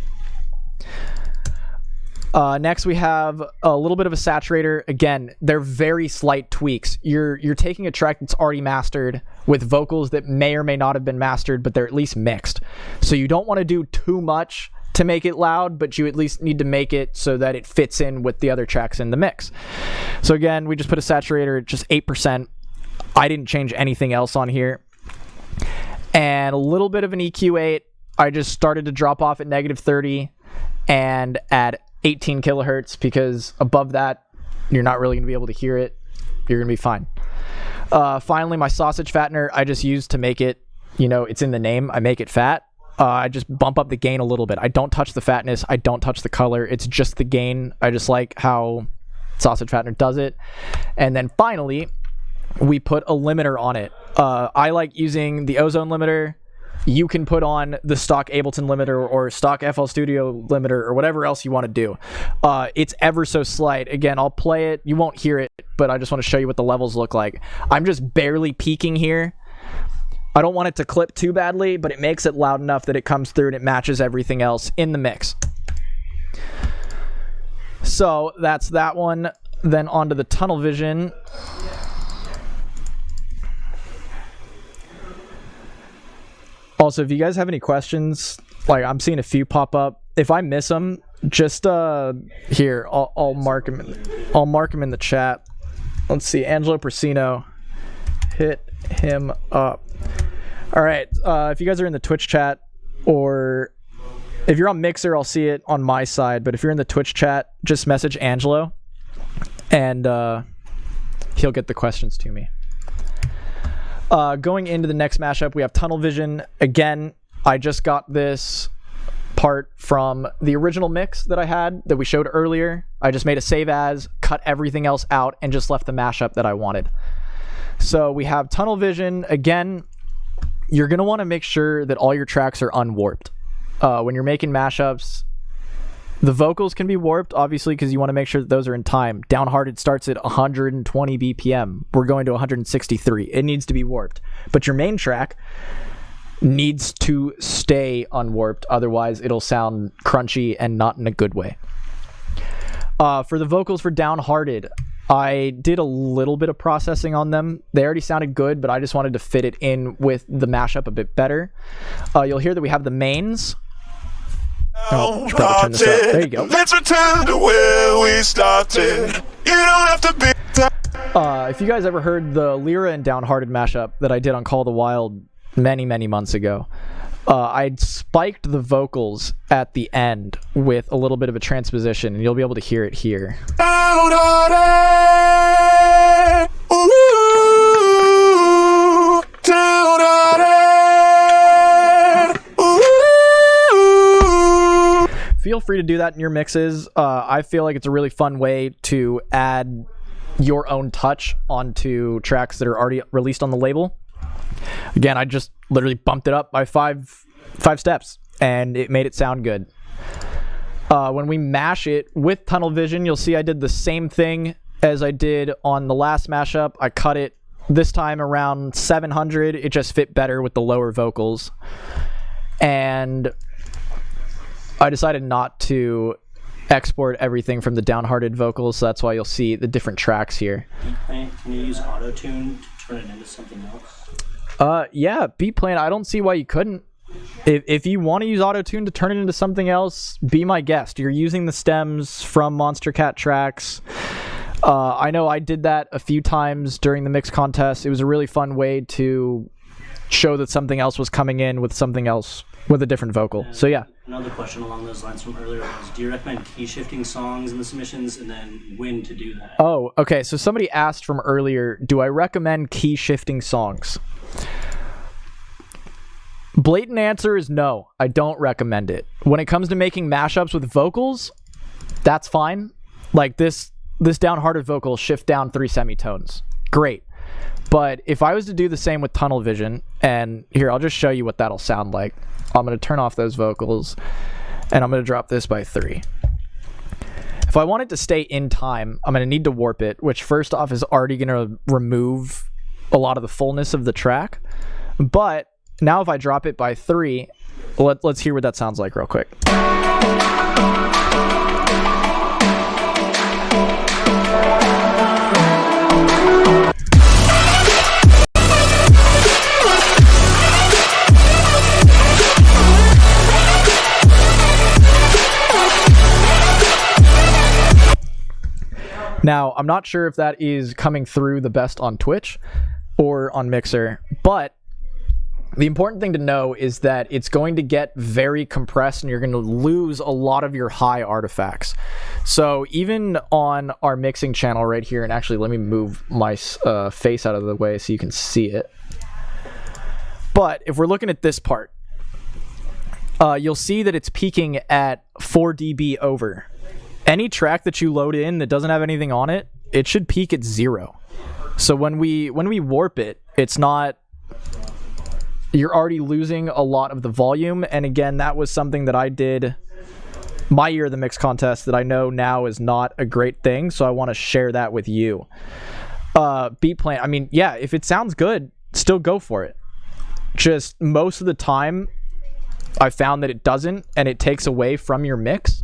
Next, we have a little bit of a saturator. Again, they're very slight tweaks. You're taking a track that's already mastered with vocals that may or may not have been mastered, but they're at least mixed. So you don't want to do too much to make it loud, but you at least need to make it so that it fits in with the other tracks in the mix. So again, we just put a saturator at just 8%. I didn't change anything else on here. And a little bit of an EQ8. I just started to drop off at -30 and add 18 kilohertz, because above that, you're not really going to be able to hear it. You're going to be fine. Finally, my sausage fattener, I just use to make it, it's in the name, I make it fat. I just bump up the gain a little bit. I don't touch the fatness. I don't touch the color. It's just the gain. I just like how sausage fattener does it. And then finally, we put a limiter on it. I like using the ozone limiter. You can put on the stock Ableton limiter or stock FL Studio limiter or whatever else you want to do. It's ever so slight. Again, I'll play it. You won't hear it, but I just want to show you what the levels look like. I'm just barely peaking here. I don't want it to clip too badly, but it makes it loud enough that it comes through and it matches everything else in the mix. So that's that one. Then onto the tunnel vision. Also, if you guys have any questions, like I'm seeing a few pop up. If I miss them, just here, I'll mark them. I'll mark them in the chat. Let's see, Angelo Persino, hit him up. All right, if you guys are in the Twitch chat, or if you're on Mixer, I'll see it on my side. But if you're in the Twitch chat, just message Angelo, and he'll get the questions to me. Going into the next mashup, we have Tunnel Vision. Again, I just got this part from the original mix that I had that we showed earlier. I just made a save as, cut everything else out, and just left the mashup that I wanted. So we have Tunnel Vision. Again, you're going to want to make sure that all your tracks are unwarped. When you're making mashups, the vocals can be warped, obviously, because you want to make sure that those are in time. Downhearted starts at 120 BPM. We're going to 163. It needs to be warped. But your main track needs to stay unwarped. Otherwise, it'll sound crunchy and not in a good way. For the vocals for Downhearted, I did a little bit of processing on them. They already sounded good, but I just wanted to fit it in with the mashup a bit better. You'll hear that we have the mains. Oh, should probably turn this up. There you go. Let's return to where we started. You don't have to be. If you guys ever heard the Lyra and Downhearted mashup that I did on Call of the Wild, many months ago. I'd spiked the vocals at the end with a little bit of a transposition, and you'll be able to hear it here. Feel free to do that in your mixes. I feel like it's a really fun way to add your own touch onto tracks that are already released on the label. Again, I just literally bumped it up by five steps, and it made it sound good. When we mash it with tunnel vision, you'll see I did the same thing as I did on the last mashup. I cut it this time around 700. It just fit better with the lower vocals. And I decided not to export everything from the downhearted vocals, so that's why you'll see the different tracks here. Can you use auto-tune to turn it into something else? Yeah, Beatplane, I don't see why you couldn't. If you want to use auto-tune to turn it into something else, be my guest. You're using the stems from Monster Cat tracks. I know I did that a few times during the mix contest. It was a really fun way to show that something else was coming in with something else with a different vocal. So yeah. Another question along those lines from earlier was, do you recommend key shifting songs in the submissions, and then when to do that? Oh, okay. So somebody asked from earlier, do I recommend key shifting songs? Blatant answer is no. I don't recommend it. When it comes to making mashups with vocals, that's fine. Like this downhearted vocal shift down 3 semitones. Great. But if I was to do the same with tunnel vision, and here, I'll just show you what that'll sound like. I'm going to turn off those vocals, and I'm going to drop this by 3. If I want it to stay in time, I'm going to need to warp it, which first off is already going to remove a lot of the fullness of the track. But now if I drop it by 3, let's hear what that sounds like real quick. Now, I'm not sure if that is coming through the best on Twitch or on Mixer, but the important thing to know is that it's going to get very compressed and you're going to lose a lot of your high artifacts. So even on our mixing channel right here, and actually let me move my face out of the way so you can see it. But if we're looking at this part, you'll see that it's peaking at 4 dB over. Any track that you load in that doesn't have anything on it, it should peak at 0. So when we warp it, it's not... You're already losing a lot of the volume, and again, that was something that I did my year of the mix contest that I know now is not a great thing, so I want to share that with you. Beatplane, I mean, yeah, if it sounds good, still go for it. Just most of the time, I found that it doesn't, and it takes away from your mix.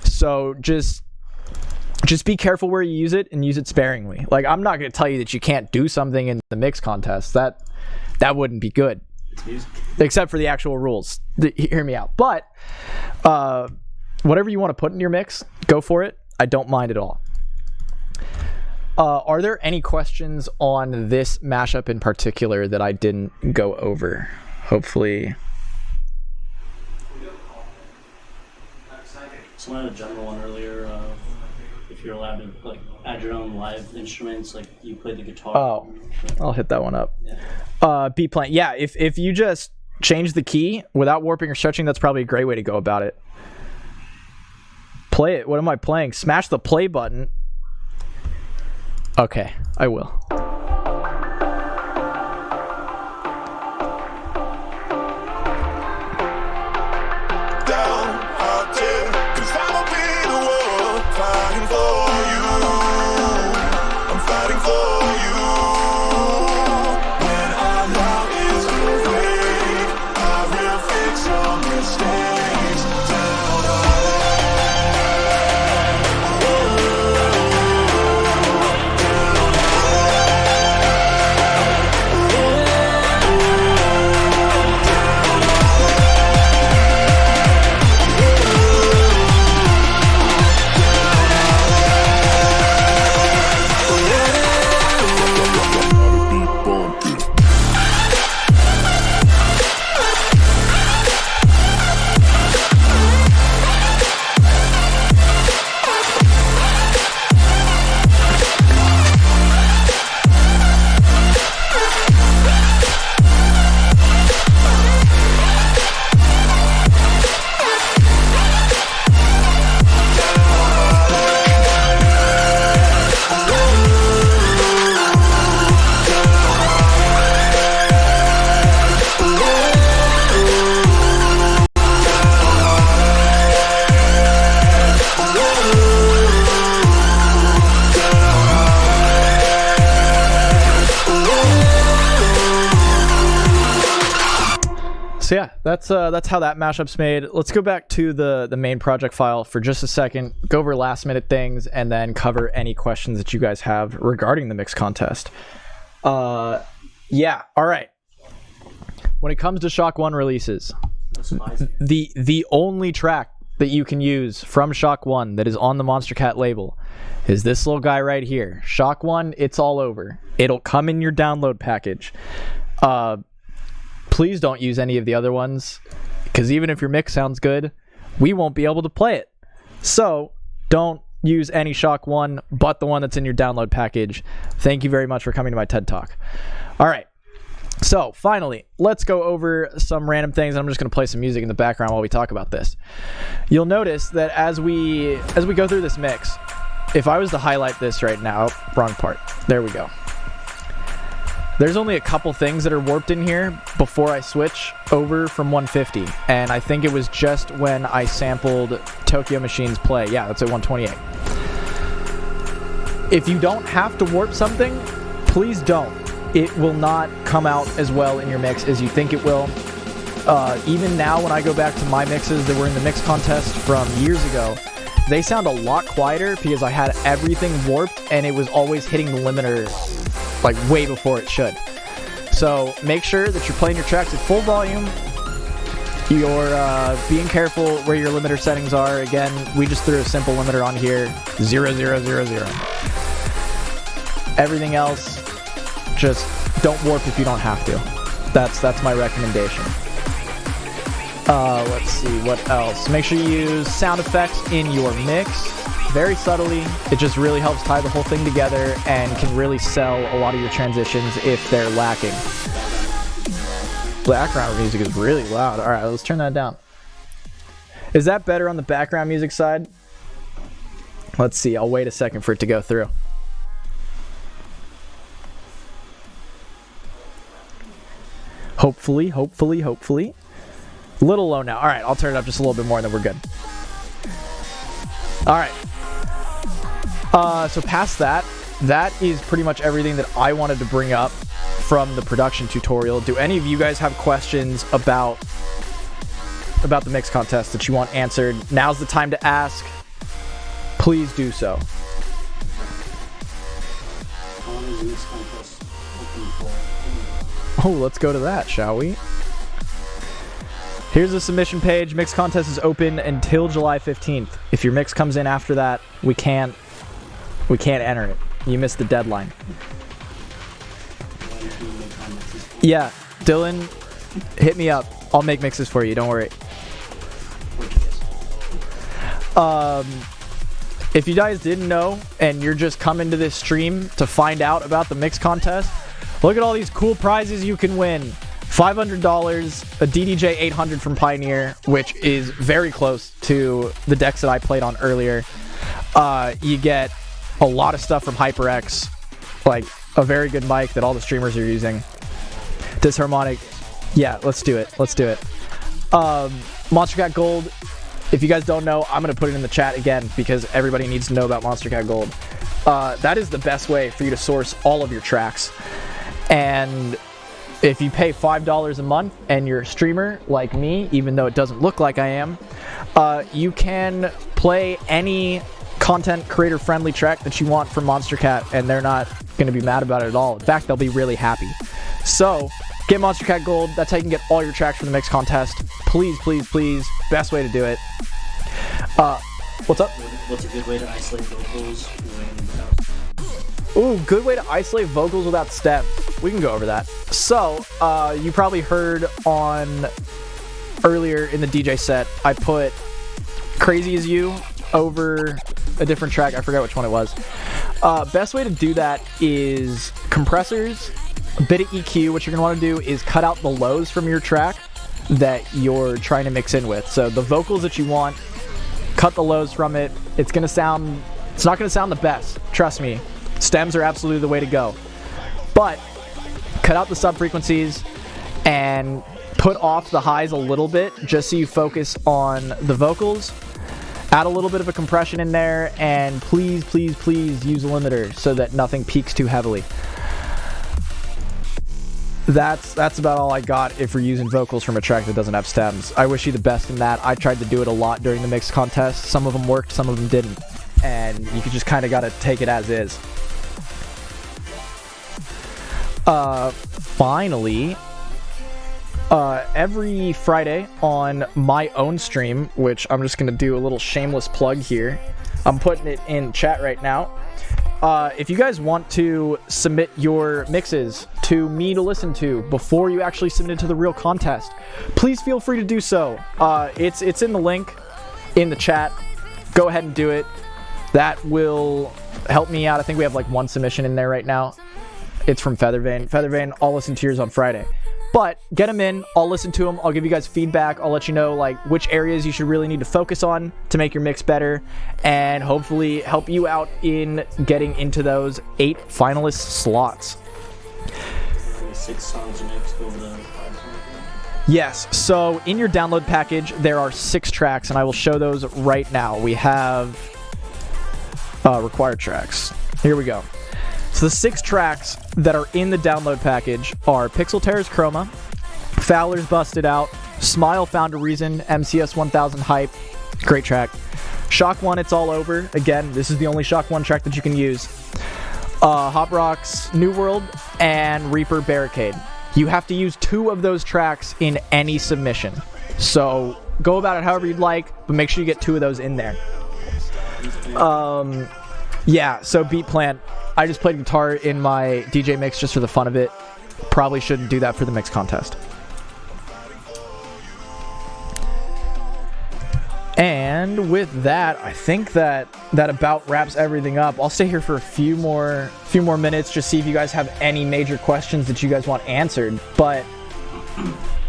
So just be careful where you use it and use it sparingly. Like, I'm not going to tell you that you can't do something in the mix contest. That wouldn't be good. It's music. Except for the actual rules. Hear me out. But whatever you want to put in your mix, go for it. I don't mind at all. Are there any questions on this mashup in particular that I didn't go over? Hopefully. Someone had a general one earlier. If you're allowed to like add your own live instruments, like you play the guitar. Oh, I'll hit that one up. Yeah. Beatplane. Yeah, if you just change the key without warping or stretching, that's probably a great way to go about it. Play it. What am I playing? Smash the play button. Okay, I will. that's how that mashup's made. Let's go back to the main project file for just a second, go over last minute things, and then cover any questions that you guys have regarding the mix contest. Yeah, all right. When it comes to Shock 1 releases, the only track that you can use from Shock 1 that is on the Monster Cat label is this little guy right here. Shock 1, it's all over. It'll come in your download package. Please don't use any of the other ones, because even if your mix sounds good, we won't be able to play it. So don't use any Shock 1 but the one that's in your download package. Thank you very much for coming to my TED Talk. All right. So finally, let's go over some random things. I'm just going to play some music in the background while we talk about this. You'll notice that as we go through this mix, if I was to highlight this right now, wrong part. There we go. There's only a couple things that are warped in here before I switch over from 150. And I think it was just when I sampled Tokyo Machine's Play. Yeah, that's at 128. If you don't have to warp something, please don't. It will not come out as well in your mix as you think it will. Even now when I go back to my mixes that were in the mix contest from years ago, they sound a lot quieter because I had everything warped and it was always hitting the limiter like way before it should. So make sure that you're playing your tracks at full volume. You're being careful where your limiter settings are. Again, we just threw a simple limiter on here, 0, 0, 0, 0. Everything else, just don't warp if you don't have to. That's my recommendation. Let's see, what else? Make sure you use sound effects in your mix. Very subtly. It just really helps tie the whole thing together and can really sell a lot of your transitions if they're lacking. Background music is really loud. All right, let's turn that down. Is that better on the background music side? Let's see. I'll wait a second for it to go through. Hopefully. A little low now. All right, I'll turn it up just a little bit more and then we're good. All right. So past that is pretty much everything that I wanted to bring up from the production tutorial. Do any of you guys have questions about the mix contest that you want answered? Now's the time to ask. Please do so. Oh, let's go to that, shall we? Here's the submission page. Mix contest is open until July 15th. If your mix comes in after that, we can't enter it. You missed the deadline. Yeah, Dylan, hit me up. I'll make mixes for you. Don't worry. If you guys didn't know and you're just coming to this stream to find out about the mix contest, look at all these cool prizes you can win. $500, a DDJ 800 from Pioneer, which is very close to the decks that I played on earlier. You get a lot of stuff from HyperX, like a very good mic that all the streamers are using. Disharmonic, yeah, let's do it. Monster Cat Gold, if you guys don't know, I'm going to put it in the chat again because everybody needs to know about Monster Cat Gold. That is the best way for you to source all of your tracks. And if you pay $5 a month and you're a streamer like me, even though it doesn't look like I am, you can play any content creator friendly track that you want from Monster Cat and they're not going to be mad about it at all. In fact, they'll be really happy. So get Monster Cat Gold. That's how you can get all your tracks from the mix contest. Please. Best way to do it. What's up? What's a good way to isolate vocals without? Ooh, good way to isolate vocals without stems. We can go over that. So, you probably heard on earlier in the DJ set, I put Crazy As You over a different track. I forgot which one it was. Best way to do that is compressors, a bit of EQ. What you're going to want to do is cut out the lows from your track that you're trying to mix in with. So the vocals that you want, cut the lows from it. It's not going to sound the best. Trust me. Stems are absolutely the way to go. But cut out the sub-frequencies and put off the highs a little bit just so you focus on the vocals. Add a little bit of a compression in there, and please use a limiter so that nothing peaks too heavily. that's about all I got if we're using vocals from a track that doesn't have stems. I wish you the best in that. I tried to do it a lot during the mix contest. Some of them worked, some of them didn't. And you could just kind of got to take it as is. Finally, every Friday on my own stream, which I'm just going to do a little shameless plug here. I'm putting it in chat right now. If you guys want to submit your mixes to me to listen to before you actually submit it to the real contest, please feel free to do so. It's in the link in the chat. Go ahead and do it. That will help me out. I think we have like one submission in there right now. It's from Feathervane. Feathervane, I'll listen to yours on Friday. But get them in, I'll listen to them, I'll give you guys feedback, I'll let you know like which areas you should really need to focus on to make your mix better, and hopefully help you out in getting into those 8 finalist slots. 6 songs mixed over the 5 songs. Yes, so in your download package there are 6 tracks, and I will show those right now. We have required tracks. Here we go. So the 6 tracks that are in the download package are Pixel Terror's Chroma, Fowler's Busted Out, Smile Found a Reason, MCS 1000 Hype, great track, Shock 1 It's All Over, again, this is the only Shock 1 track that you can use, Hop Rock's New World, and Reaper Barricade. You have to use 2 of those tracks in any submission. So go about it however you'd like, but make sure you get 2 of those in there. Yeah, so Beat Plant. I just played guitar in my DJ mix just for the fun of it. Probably shouldn't do that for the mix contest. And with that, I think that about wraps everything up. I'll stay here for a few more minutes, just see if you guys have any major questions that you guys want answered. But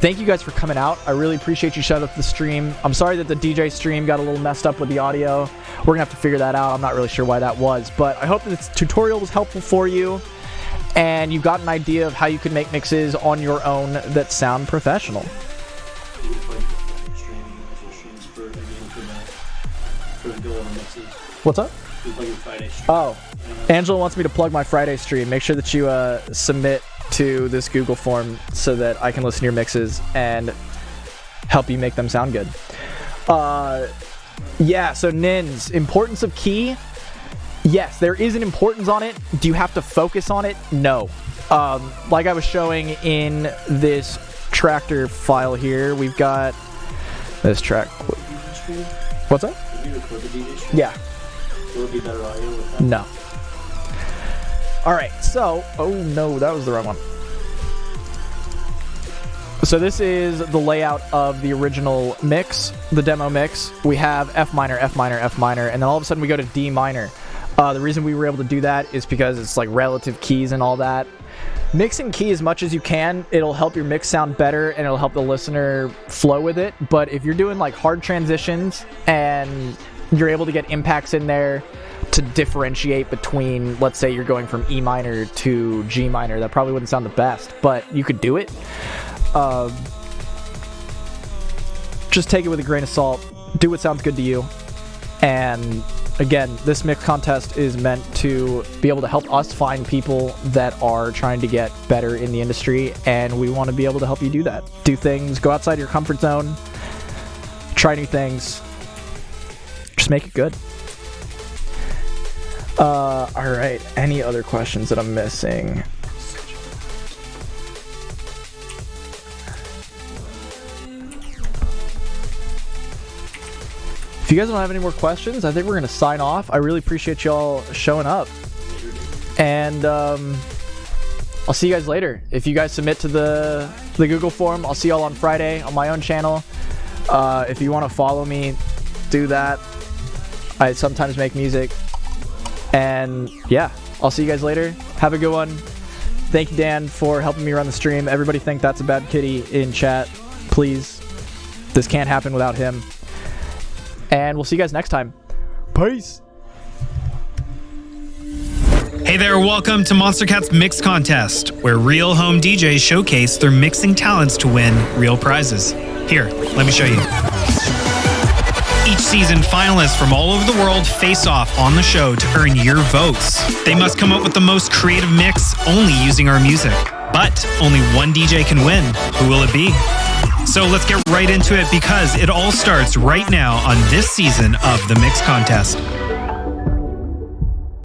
thank you guys for coming out. I really appreciate you showing up the stream. I'm sorry that the DJ stream got a little messed up with the audio. We're gonna have to figure that out. I'm not really sure why that was, but I hope that this tutorial was helpful for you and you got an idea of how you can make mixes on your own that sound professional. What's up? Oh, Angela wants me to plug my Friday stream. Make sure that you submit to this Google form so that I can listen to your mixes and help you make them sound good. Yeah, so Nins, importance of key. Yes, there is an importance on it. Do you have to focus on it? No. Like I was showing in this tractor file here, we've got this track. What's that? Did you record the DJ stream? Yeah. Will it be better audio with that? No. Alright, so, oh no, that was the wrong one. So this is the layout of the original mix, the demo mix. We have F minor, F minor, F minor, and then all of a sudden we go to D minor. The reason we were able to do that is because it's like relative keys and all that. Mixing key as much as you can, it'll help your mix sound better and it'll help the listener flow with it. But if you're doing like hard transitions and you're able to get impacts in there to differentiate between, let's say you're going from E minor to G minor, that probably wouldn't sound the best, but you could do it. Just take it with a grain of salt, do what sounds good to you, and again, this mix contest is meant to be able to help us find people that are trying to get better in the industry, and we want to be able to help you do that. Do things, go outside your comfort zone, try new things, just make it good. Alright, any other questions that I'm missing? If you guys don't have any more questions, I think we're going to sign off. I really appreciate y'all showing up. And I'll see you guys later. If you guys submit to the Google form, I'll see y'all on Friday on my own channel. If you want to follow me, do that. I sometimes make music. And yeah, I'll see you guys later. Have a good one. Thank you, Dan, for helping me run the stream. Everybody think That's a Bad Kitty in chat. Please. This can't happen without him. And we'll see you guys next time. Peace. Hey there, welcome to Monster Cat's Mix Contest, where real home DJs showcase their mixing talents to win real prizes. Here, let me show you. Each season, finalists from all over the world face off on the show to earn your votes. They must come up with the most creative mix only using our music. But only one DJ can win. Who will it be? So let's get right into it because it all starts right now on this season of the Mix Contest.